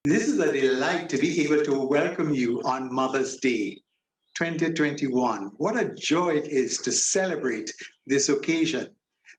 This is a delight to be able to welcome you on Mother's Day 2021. What a joy it is to celebrate this occasion.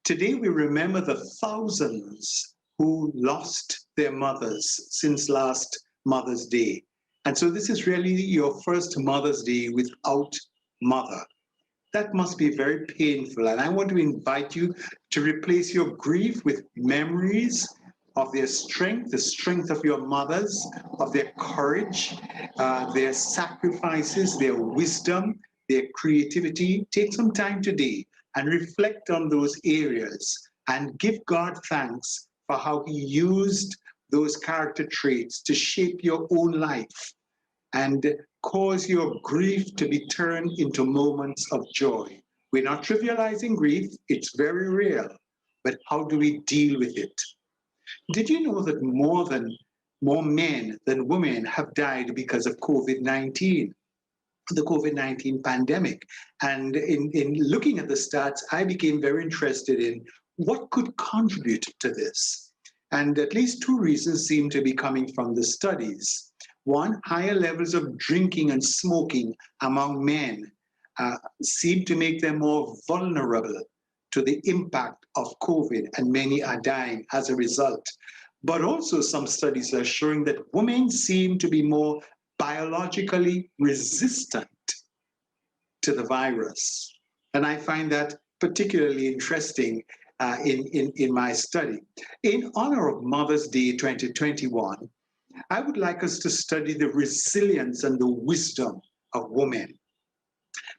Today we remember the thousands who lost their mothers since last Mother's Day. And so this is really your first Mother's Day without mother. That must be very painful. And I want to invite you to replace your grief with memories of their strength, the strength of your mothers, of their courage, their sacrifices, their wisdom, their creativity. Take some time today and reflect on those areas and give God thanks for how He used those character traits to shape your own life and cause your grief to be turned into moments of joy. We're not trivializing grief, it's very real, but how do we deal with it? Did you know that more men than women have died because of COVID-19, the COVID-19 pandemic? And in looking at the stats, I became very interested in what could contribute to this. And at least two reasons seem to be coming from the studies. One, higher levels of drinking and smoking among men seem to make them more vulnerable to the impact of COVID, and many are dying as a result. But also some studies are showing that women seem to be more biologically resistant to the virus. And I find that particularly interesting in my study. In honor of Mother's Day 2021, I would like us to study the resilience and the wisdom of women.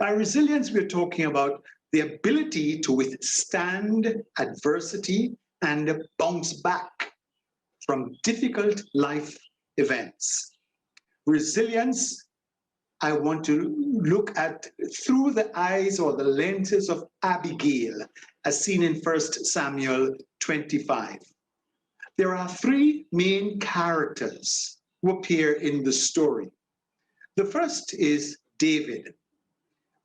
By resilience, we're talking about the ability to withstand adversity and bounce back from difficult life events. Resilience, I want to look at through the eyes or the lenses of Abigail, as seen in 1 Samuel 25. There are three main characters who appear in the story. The first is David.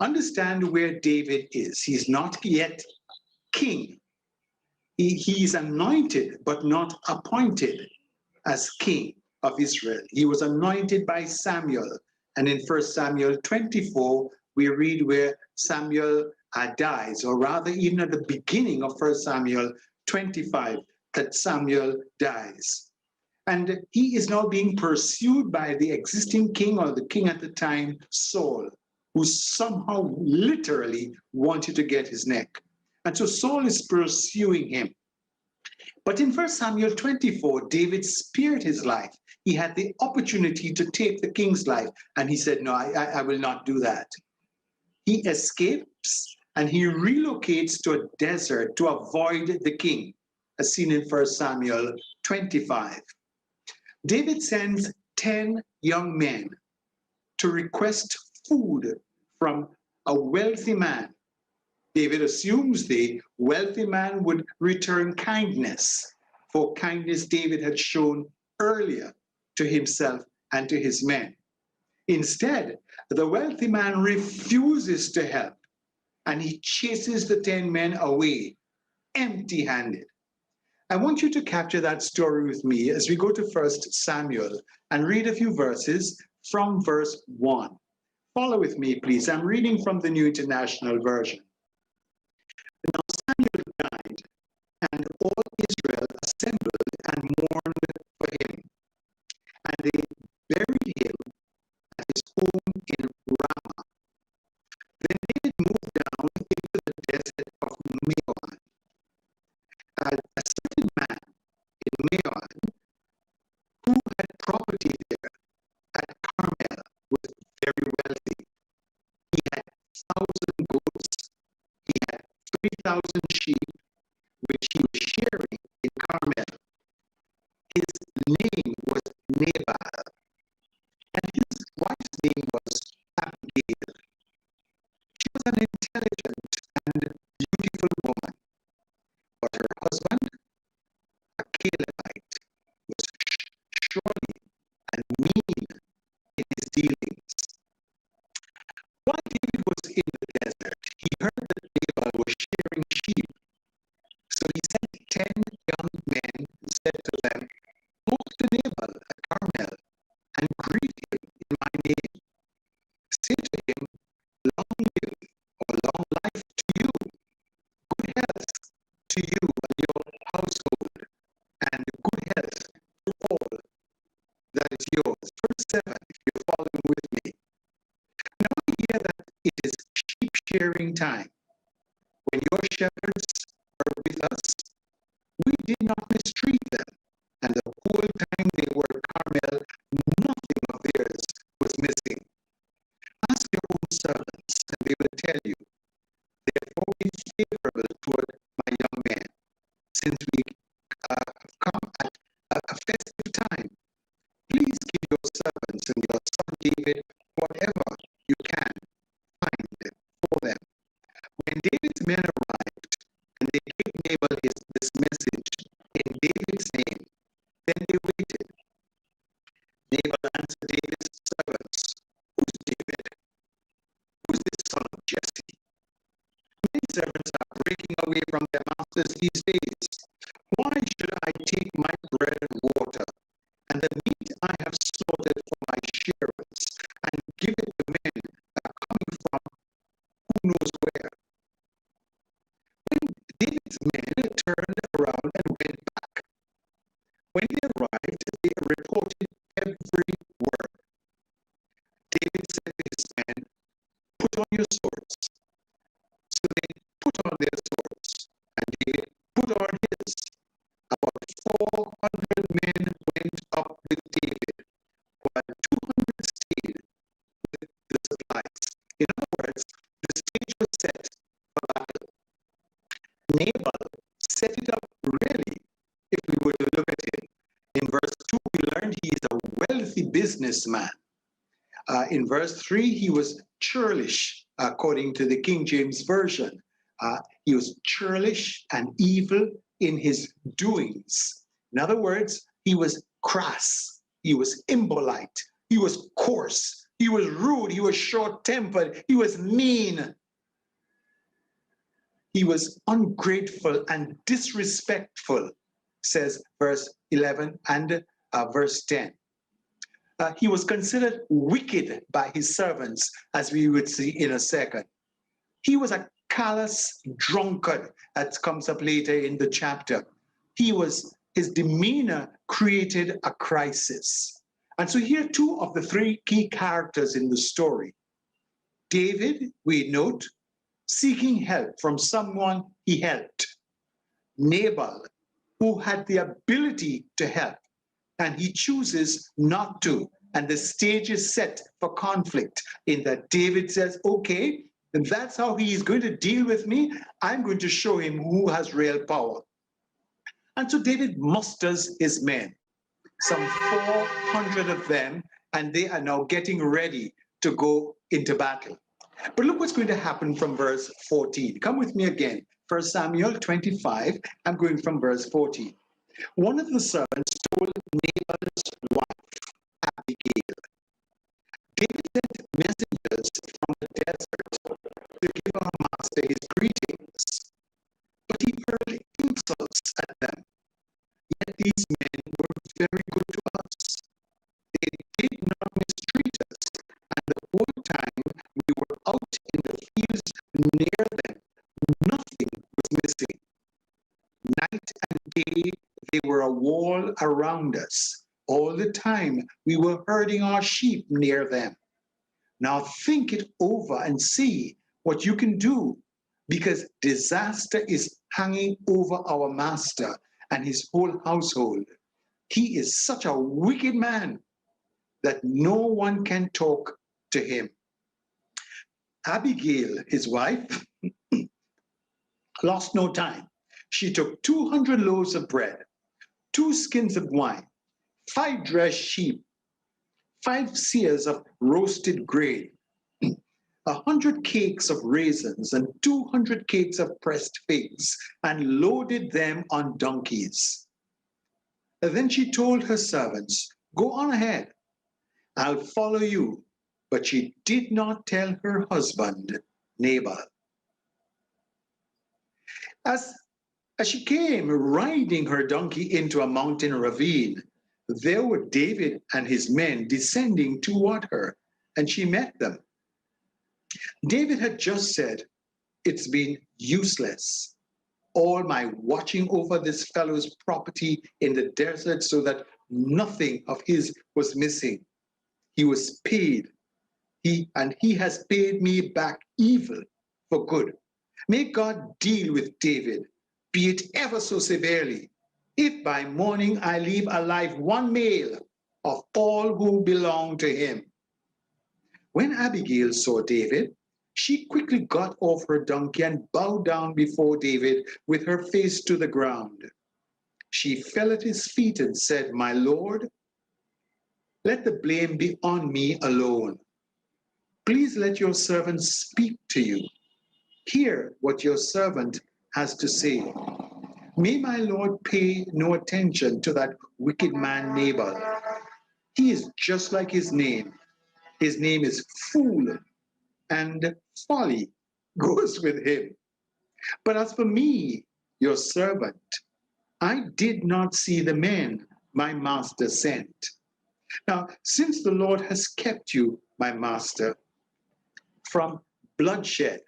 Understand where David is. He's not yet king. He's anointed, but not appointed as king of Israel. He was anointed by Samuel. And in 1 Samuel 24, we read where Samuel dies, or rather even at the beginning of 1 Samuel 25, that Samuel dies. And he is now being pursued by the existing king, or the king at the time, Saul, who somehow literally wanted to get his neck. And so Saul is pursuing him. But in 1 Samuel 24, David spared his life. He had the opportunity to take the king's life, and he said, no, I will not do that. He escapes and he relocates to a desert to avoid the king, as seen in 1 Samuel 25. David sends 10 young men to request food from a wealthy man. David assumes the wealthy man would return kindness, for kindness David had shown earlier to himself and to his men. Instead, the wealthy man refuses to help, and he chases the 10 men away, empty-handed. I want you to capture that story with me as we go to 1 Samuel and read a few verses from verse 1. Follow with me, please. I'm reading from the New International Version. Now Samuel died, and all Israel assembled and mourned for him. And they buried him at his home in Ramah. Then David moved down into the desert of Maon. A certain man in Maon who had property there at Carmel was very wealthy. He had 1,000 goats, he had 3,000 sheep, which he was sharing in Carmel. His name was Nabal, and his wife's name was Abigail. She was an intelligent and beautiful woman, but her husband, a Calebite, was surely and mean in his dealings. While David was in the desert, he heard that Nabal was shearing sheep. So he sent 10 young men and said to them, go to Nabal at Carmel clearing time. When your shepherds were with us, we did not mistreat them, and the whole time they were at Carmel, nothing of theirs was missing. Ask your own servants, and they will tell you. Therefore, be favorable toward my young men, since we have come at a festive time. Please give your servants and your son David whatever you can find for them. When David's men arrived, and they gave Nabal this message in David's name, then they waited. Nabal answered David's servants, "Who's David? Who's this son of Jesse? Many servants are breaking away from their masters these days. Why should I take my bread and water, and the meat I have slaughtered for my shearers, and give it to men that are coming from who knows where?" When David's men turned around and went back, when they arrived, they reported every word. David said to his men, "Put on your swords." So they put on their swords, and David put on his. About 400 men went up with David, while 200 stayed with the supplies. In other words, the stage was set for battle. Nabal set it up really, if we were to look at it. In verse 2, we learned he is a wealthy businessman. In verse 3, he was churlish, according to the King James Version. He was churlish and evil in his doings. In other words, he was crass, he was impolite, he was coarse, he was rude, he was short-tempered, he was mean. He was ungrateful and disrespectful, says verse 11 and verse 10. He was considered wicked by his servants, as we would see in a second. He was a callous drunkard, that comes up later in the chapter. His demeanor created a crisis. And so here are two of the three key characters in the story. David, we note, seeking help from someone he helped. Nabal, who had the ability to help, and he chooses not to. And the stage is set for conflict in that David says, okay, and that's how he is going to deal with me. I'm going to show him who has real power. And so David musters his men, some 400 of them, and they are now getting ready to go into battle. But look what's going to happen from verse 14. Come with me again. 1 Samuel 25, I'm going from verse 14. One of the servants told Nabal's wife, Abigail, David sent messengers from the desert to give our master his greetings, but he hurled insults at them. Yet these men were very good to us. They did not mistreat us, and the whole time we were out in the fields near them, nothing was missing. Night and day they were a wall around us. All the time we were herding our sheep near them. Now think it over and see what you can do, because disaster is hanging over our master and his whole household. He is such a wicked man that no one can talk to him. Abigail, his wife, lost no time. She took 200 loaves of bread, 2 skins of wine, 5 dressed sheep, 5 seahs of roasted grain, 100 cakes of raisins, and 200 cakes of pressed figs, and loaded them on donkeys. And then she told her servants, "Go on ahead, I'll follow you." But she did not tell her husband, Nabal. As she came riding her donkey into a mountain ravine, there were David and his men descending toward her, and she met them. David had just said, "It's been useless, all my watching over this fellow's property in the desert so that nothing of his was missing. He was paid, he has paid me back evil for good. May God deal with David, be it ever so severely, if by morning I leave alive one male of all who belong to him. When Abigail saw David, she quickly got off her donkey and bowed down before David with her face to the ground. She fell at his feet and said, "My lord, let the blame be on me alone. Please let your servant speak to you. Hear what your servant has to say. May my lord pay no attention to that wicked man Nabal. He is just like his name. His name is Fool, and folly goes with him. But as for me, your servant, I did not see the men my master sent. Now, since the Lord has kept you, my master, from bloodshed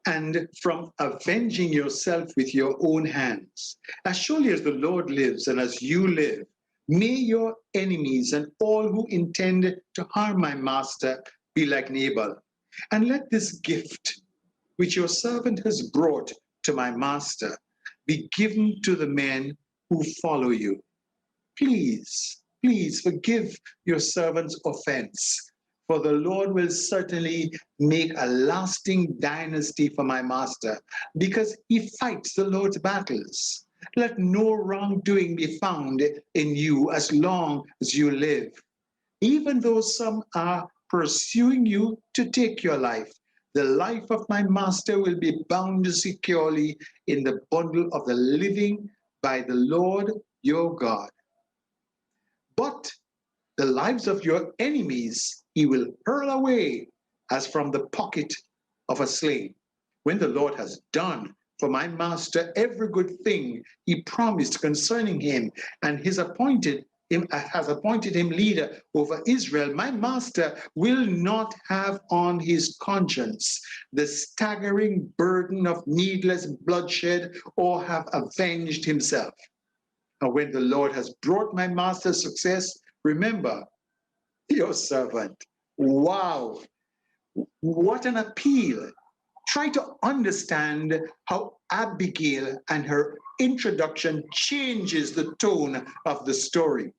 and from avenging yourself with your own hands, as surely as the Lord lives and as you live, may your enemies and all who intend to harm my master be like Nabal. And let this gift which your servant has brought to my master be given to the men who follow you. Please, please forgive your servant's offense, for the Lord will certainly make a lasting dynasty for my master, because he fights the Lord's battles. Let no wrongdoing be found in you as long as you live. Even though some are pursuing you to take your life, the life of my master will be bound securely in the bundle of the living by the Lord your God. But the lives of your enemies he will hurl away as from the pocket of a slave. When the Lord has done for my master every good thing he promised concerning him, and has appointed him leader over Israel, my master will not have on his conscience the staggering burden of needless bloodshed, or have avenged himself. And when the Lord has brought my master success, remember your servant. Wow, what an appeal. Try to understand how Abigail and her introduction changes the tone of the story.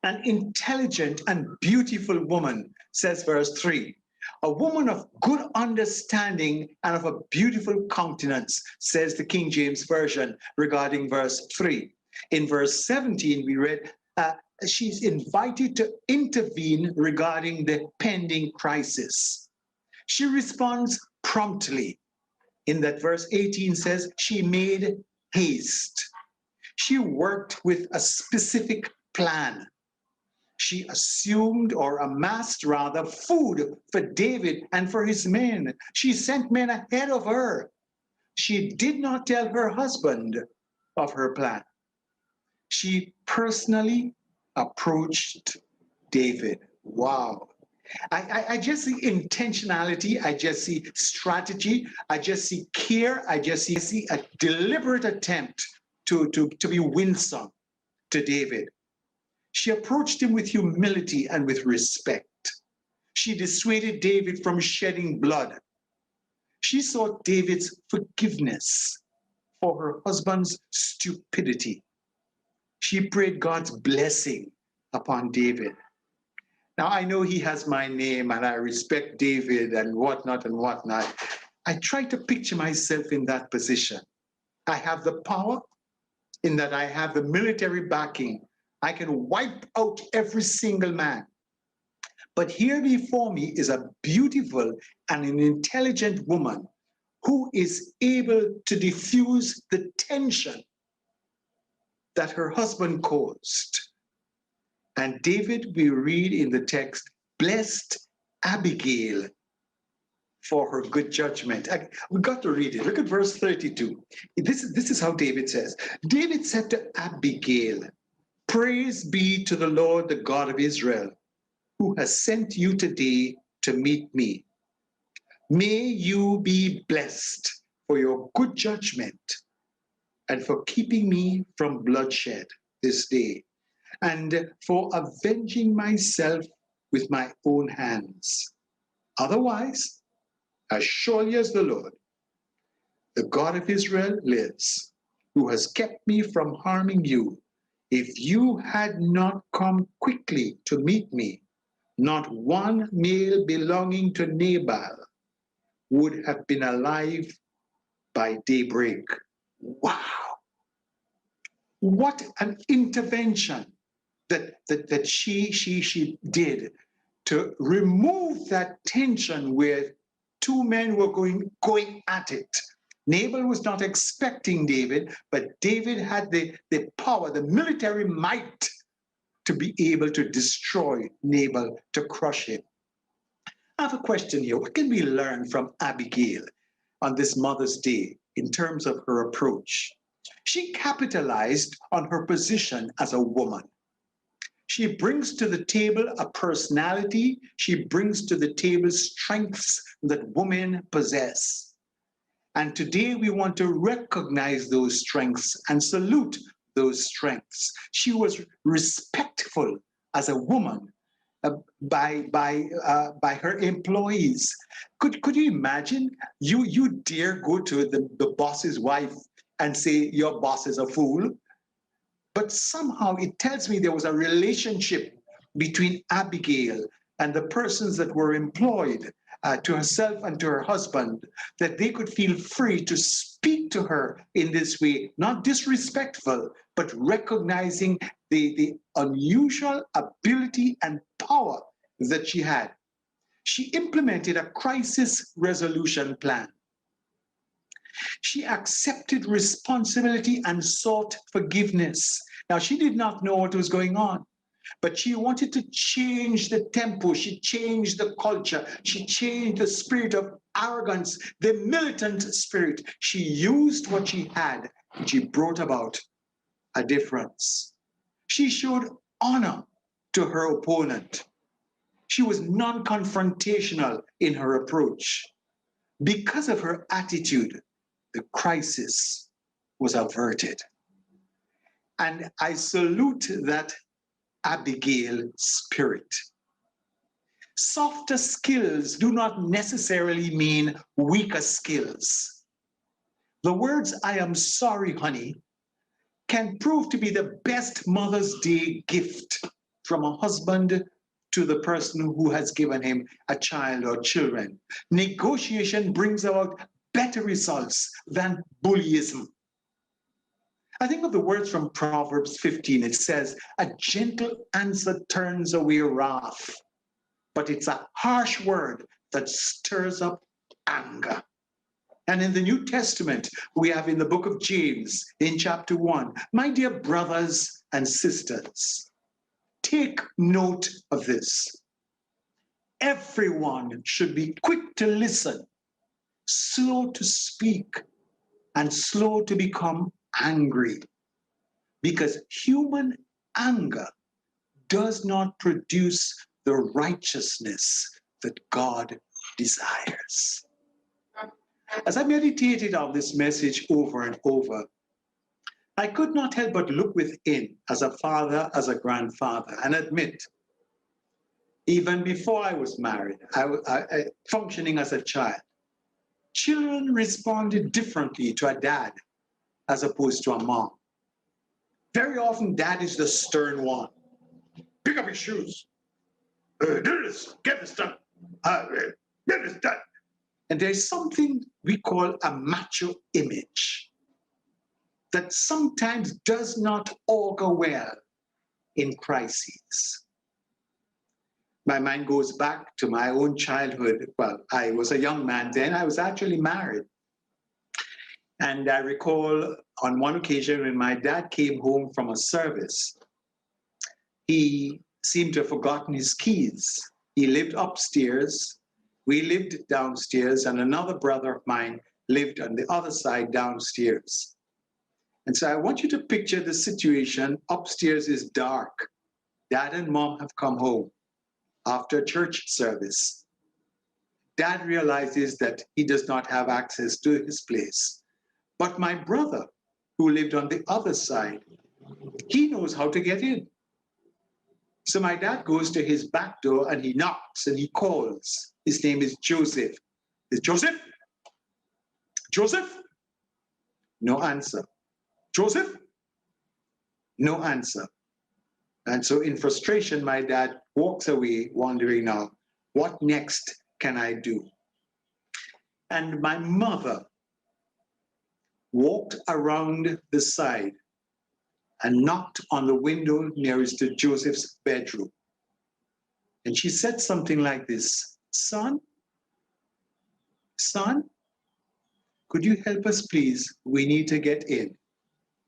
An intelligent and beautiful woman, says verse 3. A woman of good understanding and of a beautiful countenance, says the King James Version regarding verse 3. In verse 17, we read, she's invited to intervene regarding the pending crisis. She responds promptly. In that verse 18 says, she made haste. She worked with a specific plan. She assumed, or amassed rather, food for David and for his men. She sent men ahead of her. She did not tell her husband of her plan. She personally approached David. Wow. I just see intentionality. I just see strategy. I just see care. I just see a deliberate attempt to be winsome to David. She approached him with humility and with respect. She dissuaded David from shedding blood. She sought David's forgiveness for her husband's stupidity. She prayed God's blessing upon David. Now, I know he has my name and I respect David and whatnot and whatnot. I try to picture myself in that position. I have the power in that I have the military backing. I can wipe out every single man. But here before me is a beautiful and an intelligent woman who is able to diffuse the tension that her husband caused. And David, we read in the text, blessed Abigail for her good judgment. We've got to read it. Look at verse 32. This is how David says. David said to Abigail, "Praise be to the Lord, the God of Israel, who has sent you today to meet me. May you be blessed for your good judgment and for keeping me from bloodshed this day, and for avenging myself with my own hands. Otherwise, as surely as the Lord, the God of Israel lives, who has kept me from harming you, if you had not come quickly to meet me, not one male belonging to Nabal would have been alive by daybreak. Wow. What an intervention that she did to remove that tension where two men were going at it. Nabal was not expecting David, but David had the power, the military might to be able to destroy Nabal, to crush him. I have a question here. What can we learn from Abigail on this Mother's Day in terms of her approach? She capitalized on her position as a woman. She brings to the table a personality. She brings to the table strengths that women possess. And today we want to recognize those strengths and salute those strengths. She was respectful as a woman by her employees. Could you imagine? You dare go to the boss's wife and say your boss is a fool? But somehow it tells me there was a relationship between Abigail and the persons that were employed, to herself and to her husband, that they could feel free to speak to her in this way, not disrespectful, but recognizing the unusual ability and power that she had. She implemented a crisis resolution plan. She accepted responsibility and sought forgiveness. Now, she did not know what was going on, but she wanted to change the tempo. She changed the culture. She changed the spirit of arrogance, the militant spirit. She used what she had, and she brought about a difference. She showed honor to her opponent. She was non-confrontational in her approach. Because of her attitude, the crisis was averted. And I salute that Abigail spirit. Softer skills do not necessarily mean weaker skills. The words, "I am sorry, honey," can prove to be the best Mother's Day gift from a husband to the person who has given him a child or children. Negotiation brings about better results than bullyism. I think of the words from Proverbs 15. It says, "A gentle answer turns away wrath, but it's a harsh word that stirs up anger." And in the New Testament, we have in the book of James, in chapter 1, my dear brothers and sisters, take note of this. Everyone should be quick to listen, slow to speak, and slow to become angry, because human anger does not produce the righteousness that God desires. As I meditated on this message over and over, I could not help but look within as a father, as a grandfather, and admit, even before I was married, I functioning as a child, children responded differently to a dad as opposed to a mom. Very often, dad is the stern one. Pick up your shoes. Do this. Get this done. Get this done. And there's something we call a macho image that sometimes does not augur well in crises. My mind goes back to my own childhood. Well, I was a young man then. I was actually married. And I recall on one occasion when my dad came home from a service, he seemed to have forgotten his keys. He lived upstairs. We lived downstairs, and another brother of mine lived on the other side downstairs. And so I want you to picture the situation. Upstairs is dark. Dad and mom have come home after a church service. Dad realizes that he does not have access to his place. But my brother, who lived on the other side, he knows how to get in. So my dad goes to his back door and he knocks and he calls. His name is Joseph. Is Joseph? Joseph? No answer. Joseph? No answer. And so in frustration, my dad walks away wondering now, what next can I do? And my mother walked around the side and knocked on the window nearest to Joseph's bedroom. And she said something like this, son, could you help us please? We need to get in.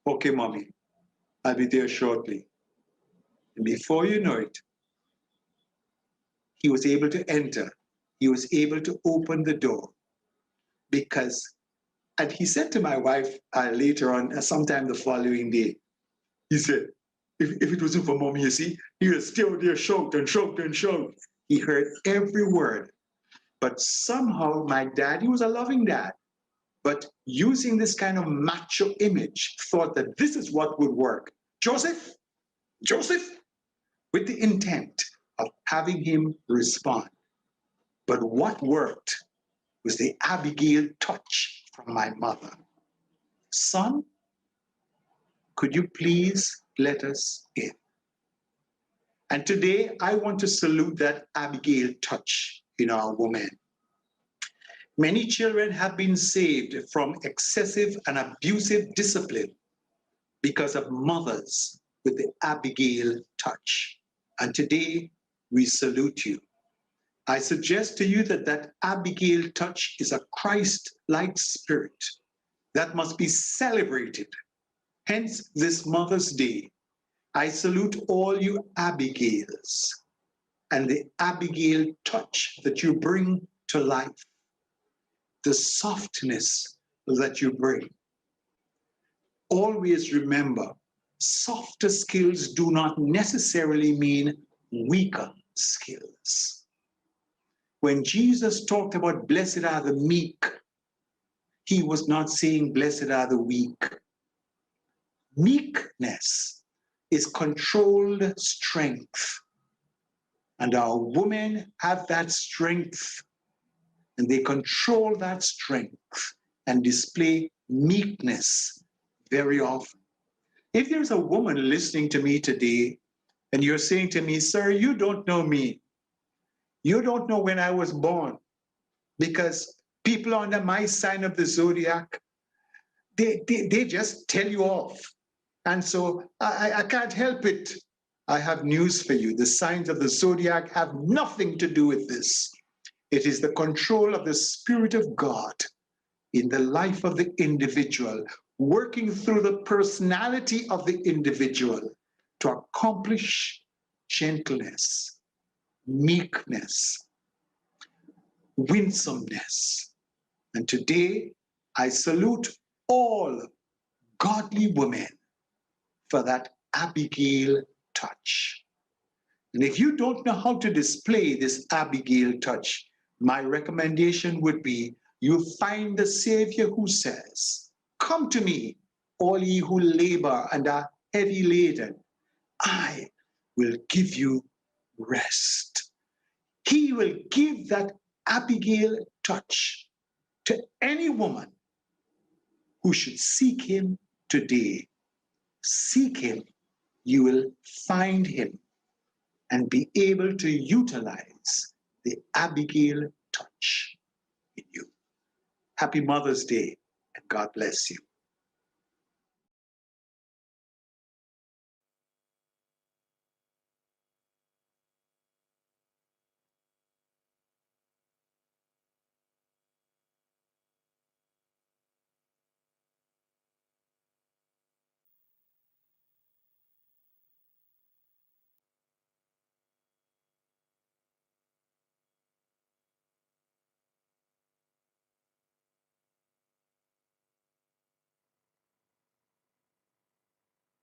Okay, mommy, I'll be there shortly. And before you know it, he was able to enter. He was able to open the door and he said to my wife later on, sometime the following day, he said, if it wasn't for mommy, you see, he was still there shout and shout and shout. He heard every word. But somehow my dad, he was a loving dad, but using this kind of macho image, thought that this is what would work. Joseph, with the intent of having him respond. But what worked was the Abigail touch from my mother. Son, could you please let us in? And today I want to salute that Abigail touch in our women. Many children have been saved from excessive and abusive discipline because of mothers with the Abigail touch. And today we salute you. I suggest to you that Abigail touch is a Christ-like spirit that must be celebrated. Hence this Mother's Day, I salute all you Abigails and the Abigail touch that you bring to life, the softness that you bring. Always remember, softer skills do not necessarily mean weaker skills. When Jesus talked about blessed are the meek, he was not saying blessed are the weak. Meekness is controlled strength. And our women have that strength, and they control that strength and display meekness very often. If there's a woman listening to me today, and you're saying to me, sir, you don't know me. You don't know when I was born, because people under my sign of the zodiac, they just tell you off. And so I can't help it. I have news for you. The signs of the zodiac have nothing to do with this. It is the control of the Spirit of God in the life of the individual, working through the personality of the individual to accomplish gentleness, meekness, winsomeness. And today, I salute all godly women for that Abigail touch. And if you don't know how to display this Abigail touch, my recommendation would be you find the Savior who says, come to me, all ye who labor and are heavy laden, I will give you rest. He will give that Abigail touch to any woman who should seek him today. Seek him, you will find him and be able to utilize the Abigail touch in you. Happy Mother's Day, and God bless you.